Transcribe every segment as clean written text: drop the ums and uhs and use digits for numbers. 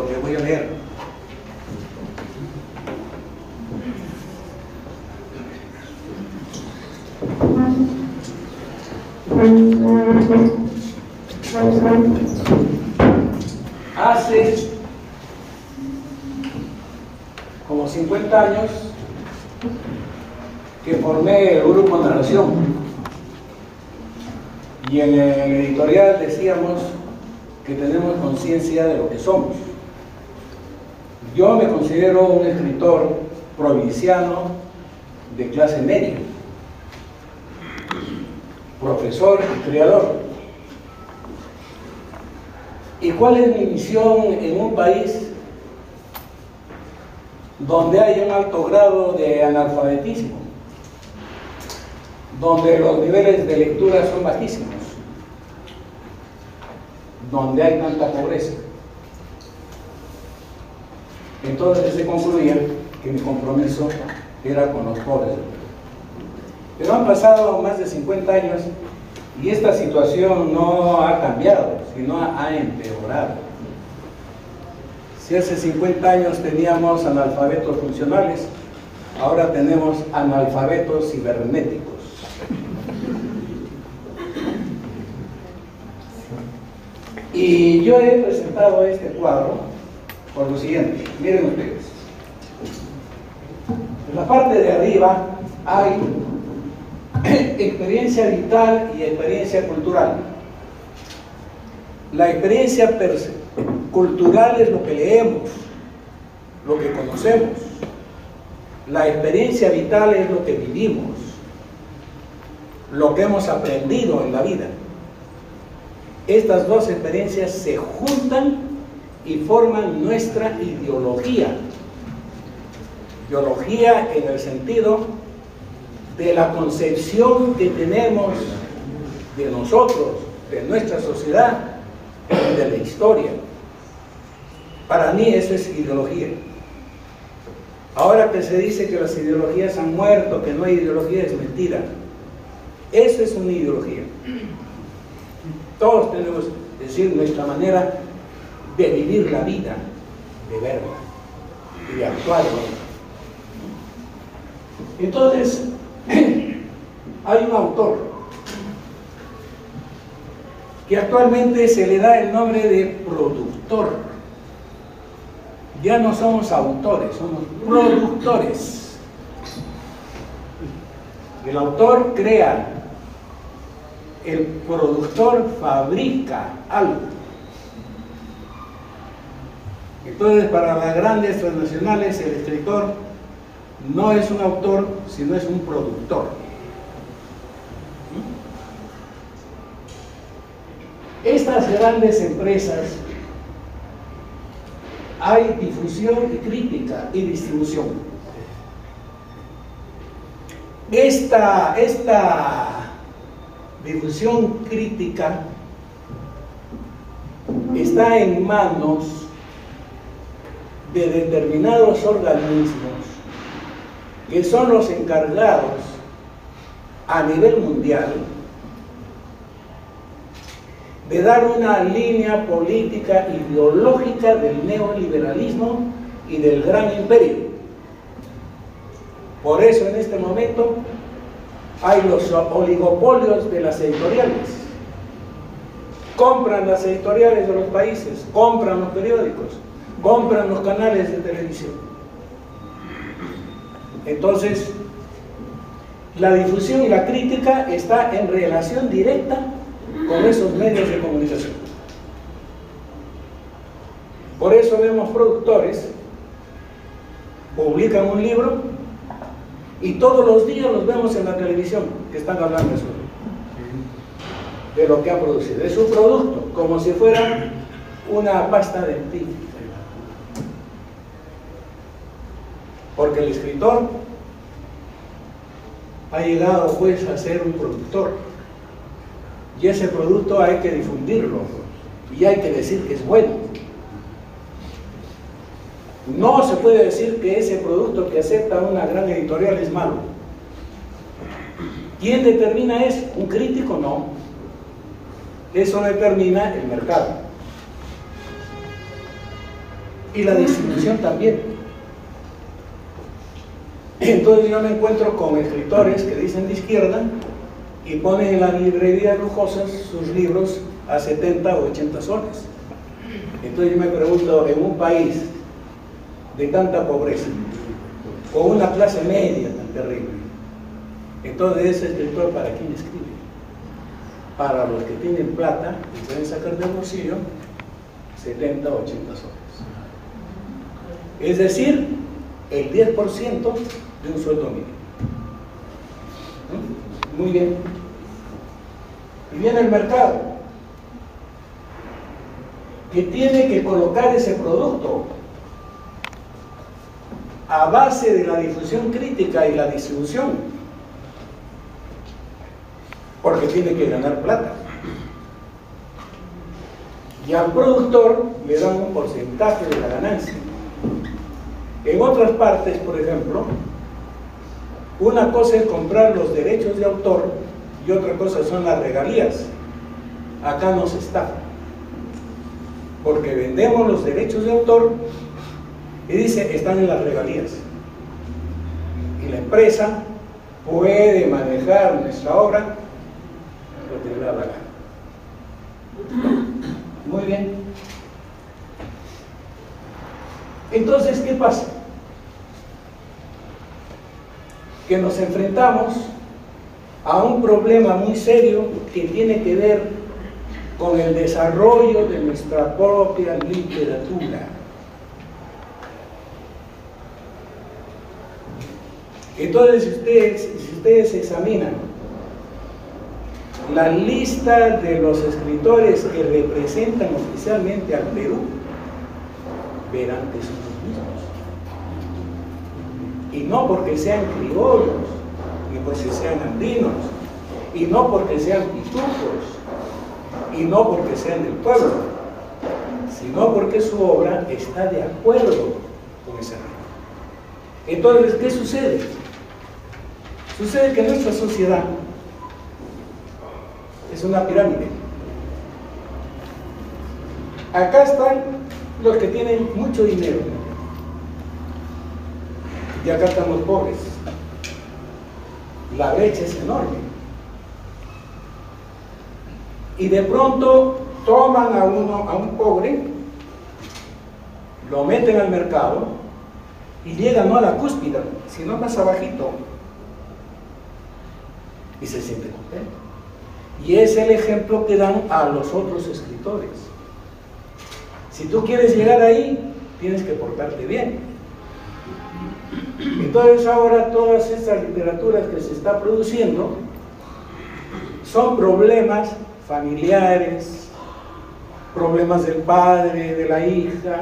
lo que voy a leer. Hace como 50 años que formé el grupo Narración, y en el editorial decíamos que tenemos conciencia de lo que somos. Yo me considero un escritor provinciano de clase media, profesor y creador. ¿Y cuál es mi misión en un país donde hay un alto grado de analfabetismo, donde los niveles de lectura son bajísimos, donde hay tanta pobreza? Entonces se concluía que mi compromiso era con los pobres. Pero han pasado más de 50 años y esta situación no ha cambiado, sino ha empeorado. Si hace 50 años teníamos analfabetos funcionales, ahora tenemos analfabetos cibernéticos. Y yo he presentado este cuadro por lo siguiente. Miren ustedes. En la parte de arriba hay experiencia vital y experiencia cultural. La experiencia cultural es lo que leemos, lo que conocemos. La experiencia vital es lo que vivimos, lo que hemos aprendido en la vida. Estas dos experiencias se juntan y forman nuestra ideología. Ideología en el sentido de la concepción que tenemos de nosotros, de nuestra sociedad y de la historia. Para mí eso es ideología. Ahora que se dice que las ideologías han muerto, que no hay ideología, es mentira. Eso es una ideología. Todos tenemos que decir nuestra manera de vivir la vida, de verla y de actuar. Entonces, hay un autor que actualmente se le da el nombre de productor. Ya no somos autores, somos productores. El autor crea, el productor fabrica algo. Entonces, para las grandes transnacionales, el escritor no es un autor, sino es un productor. Estas grandes empresas, hay difusión y crítica y distribución. Esta difusión crítica está en manos de determinados organismos que son los encargados a nivel mundial de dar una línea política ideológica del neoliberalismo y del gran imperio. Por eso en este momento hay los oligopolios de las editoriales. Compran las editoriales de los países, compran los periódicos, compran los canales de televisión. Entonces, la difusión y la crítica está en relación directa con esos medios de comunicación. Por eso vemos productores, publican un libro y todos los días los vemos en la televisión que están hablando de eso, de lo que ha producido. Es un producto, como si fuera una pasta dentífrica. Porque el escritor ha llegado pues a ser un productor, y ese producto hay que difundirlo y hay que decir que es bueno. No se puede decir que ese producto que acepta una gran editorial es malo. ¿Quién determina eso? ¿Un crítico? No. Eso determina el mercado. y la distribución también. Entonces yo me encuentro con escritores que dicen de izquierda y ponen en las librerías lujosas sus libros a 70 o 80 soles. Entonces yo me pregunto, en un país de tanta pobreza, con una clase media tan terrible, entonces ese escritor, ¿para quién escribe? Para los que tienen plata y pueden sacar del bolsillo 70 o 80 soles. Es decir, el 10% de un sueldo mínimo. Muy bien. Y viene el mercado, que tiene que colocar ese producto a base de la difusión crítica y la distribución, porque tiene que ganar plata. Y al productor le dan un porcentaje de la ganancia. En otras partes, por ejemplo, una cosa es comprar los derechos de autor y otra cosa son las regalías. Acá no se estafa, porque vendemos los derechos de autor y dice, están en las regalías. Y la empresa puede manejar nuestra obra lo que le da la gana. Muy bien. Entonces, ¿qué pasa? Que nos enfrentamos a un problema muy serio que tiene que ver con el desarrollo de nuestra propia literatura. Entonces, si ustedes examinan la lista de los escritores que representan oficialmente al Perú, verán que son los mismos. Y no porque sean criollos, ni porque sean andinos, y no porque sean pitujos, y no porque sean del pueblo, sino porque su obra está de acuerdo con esa ley. Entonces, ¿qué sucede? Sucede que nuestra sociedad es una pirámide. Acá están los que tienen mucho dinero y acá están los pobres. La brecha es enorme. Y de pronto toman a un pobre, lo meten al mercado y llegan no a la cúspide, sino más abajito, y se siente contento. Y es el ejemplo que dan a los otros escritores. Si tú quieres llegar ahí, tienes que portarte bien. Entonces ahora todas estas literaturas que se está produciendo son problemas familiares, problemas del padre, de la hija,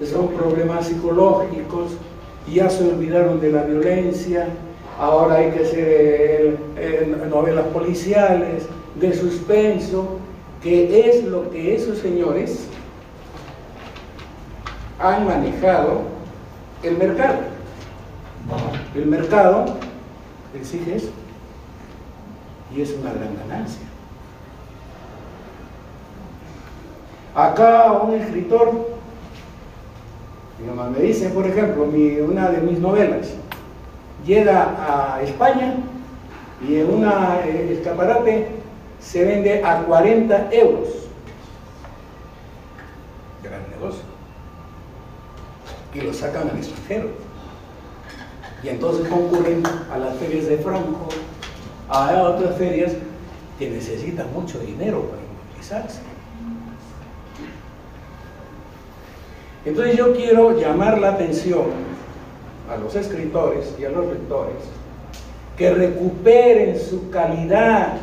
son problemas psicológicos, ya se olvidaron de la violencia, ahora hay que hacer novelas policiales, de suspenso, que es lo que esos señores han manejado el mercado. El mercado exige eso y es una gran ganancia. Acá un escritor, me dicen, por ejemplo, una de mis novelas llega a España y en una escaparate se vende a 40 euros. Gran negocio. Y lo sacan al extranjero. Y entonces concurren a las ferias de Franco, a otras ferias que necesitan mucho dinero para movilizarse. Entonces yo quiero llamar la atención a los escritores y a los lectores que recuperen su calidad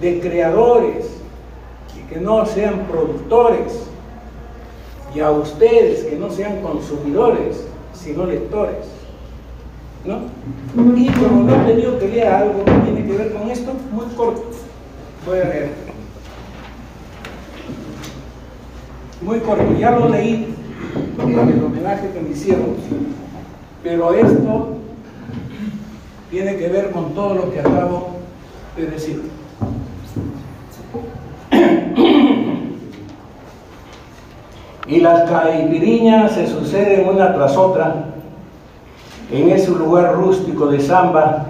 de creadores y que no sean productores, y a ustedes que no sean consumidores sino lectores, ¿no? Y como no te digo que lea algo que tiene que ver con esto, muy corto, voy a leer muy corto, ya lo leí en el homenaje que me hicieron, pero esto tiene que ver con todo lo que acabo de decir. Y las caipiriñas se suceden una tras otra en ese lugar rústico de samba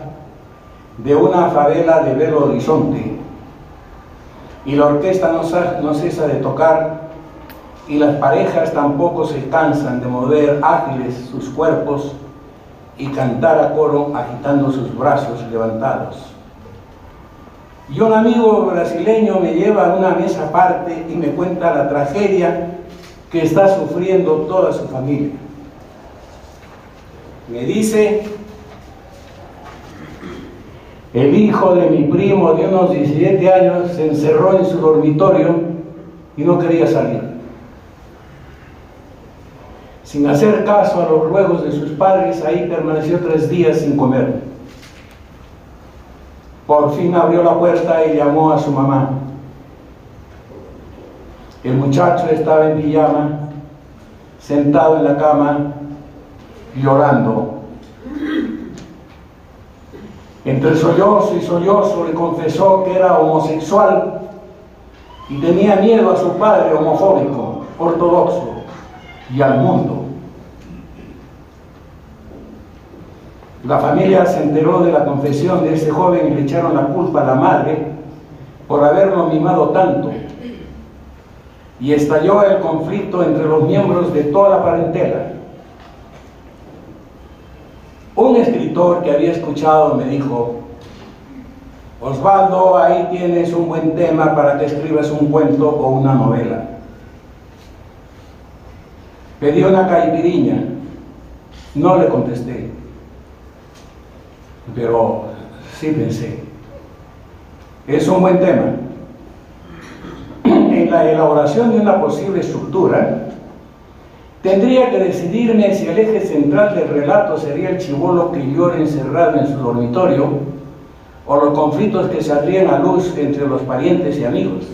de una favela de Belo Horizonte. Y la orquesta no cesa de tocar, y las parejas tampoco se cansan de mover ágiles sus cuerpos y cantar a coro agitando sus brazos levantados. Y un amigo brasileño me lleva a una mesa aparte y me cuenta la tragedia que está sufriendo toda su familia. Me dice: el hijo de mi primo de unos 17 años se encerró en su dormitorio y no quería salir. Sin hacer caso a los ruegos de sus padres, ahí permaneció 3 días sin comer. Por fin abrió la puerta y llamó a su mamá. El muchacho estaba en pijama, sentado en la cama, llorando. Entre sollozo y sollozo le confesó que era homosexual y tenía miedo a su padre homofóbico, ortodoxo, y al mundo. La familia se enteró de la confesión de este joven y le echaron la culpa a la madre por haberlo mimado tanto. Y estalló el conflicto entre los miembros de toda la parentela. Un escritor que había escuchado me dijo: Osvaldo, ahí tienes un buen tema para que escribas un cuento o una novela. Pedí una caipiriña, no le contesté, pero sí pensé, es un buen tema. En la elaboración de una posible estructura, tendría que decidirme si el eje central del relato sería el chibolo que llora encerrado en su dormitorio, o los conflictos que saldrían a luz entre los parientes y amigos.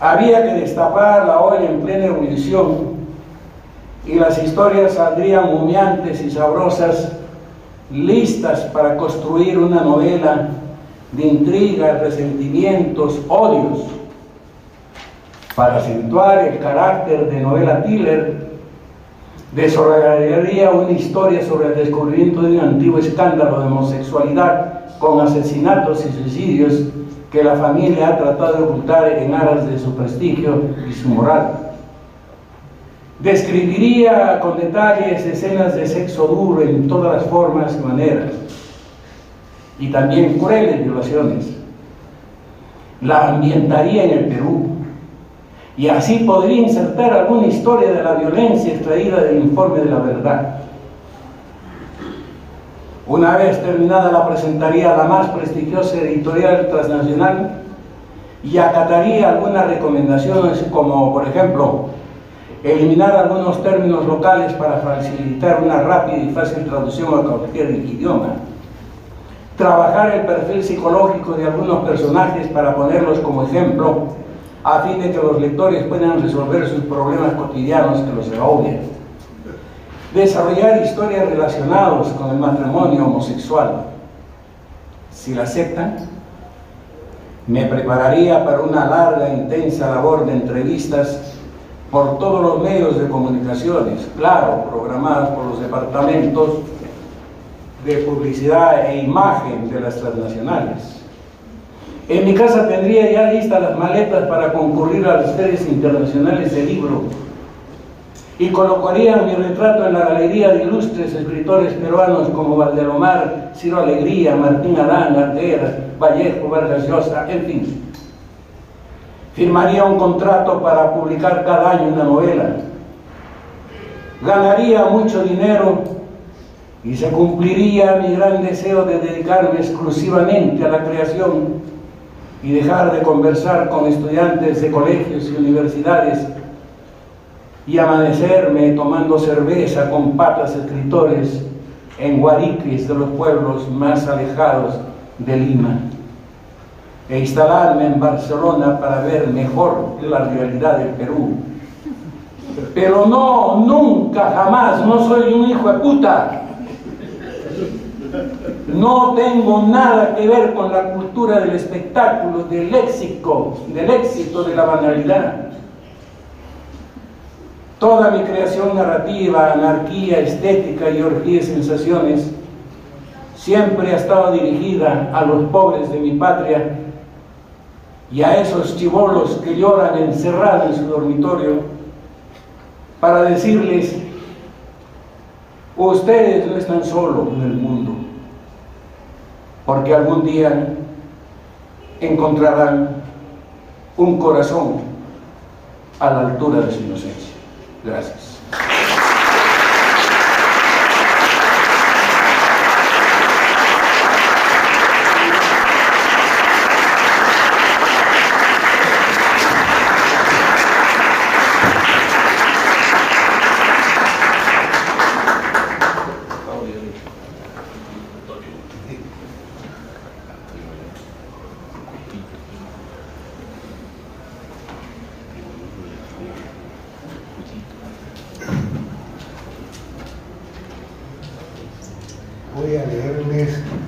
Había que destapar la olla en plena ebullición y las historias saldrían humeantes y sabrosas, listas para construir una novela de intrigas, resentimientos, odios. Para acentuar el carácter de novela thriller, desarrollaría una historia sobre el descubrimiento de un antiguo escándalo de homosexualidad con asesinatos y suicidios que la familia ha tratado de ocultar en aras de su prestigio y su moral. Describiría con detalles escenas de sexo duro en todas las formas y maneras, y también crueles violaciones. La ambientaría en el Perú, y así podría insertar alguna historia de la violencia extraída del informe de la verdad. Una vez terminada la presentaría a la más prestigiosa editorial transnacional y acataría algunas recomendaciones como, por ejemplo, eliminar algunos términos locales para facilitar una rápida y fácil traducción a cualquier idioma, trabajar el perfil psicológico de algunos personajes para ponerlos como ejemplo a fin de que los lectores puedan resolver sus problemas cotidianos que los agobian. Desarrollar historias relacionadas con el matrimonio homosexual. Si la aceptan, me prepararía para una larga e intensa labor de entrevistas por todos los medios de comunicaciones, claro, programadas por los departamentos de publicidad e imagen de las transnacionales. En mi casa tendría ya listas las maletas para concurrir a las ferias internacionales de libro y colocaría mi retrato en la galería de ilustres escritores peruanos como Valdelomar, Ciro Alegría, Martín Adán, Arteaga, Vallejo, Vargas Llosa, en fin. Firmaría un contrato para publicar cada año una novela. Ganaría mucho dinero y se cumpliría mi gran deseo de dedicarme exclusivamente a la creación y dejar de conversar con estudiantes de colegios y universidades y amanecerme tomando cerveza con patas escritores en guariques de los pueblos más alejados de Lima, e instalarme en Barcelona para ver mejor la realidad del Perú. Pero no, nunca, jamás, no soy un hijo de puta. No tengo nada que ver con la cultura del espectáculo, del léxico, del éxito, de la banalidad. Toda mi creación narrativa, anarquía, estética y orgía de sensaciones siempre ha estado dirigida a los pobres de mi patria y a esos chibolos que lloran encerrados en su dormitorio, para decirles: ustedes no están solos en el mundo, porque algún día encontrarán un corazón a la altura de su inocencia. Gracias. Voy a leerles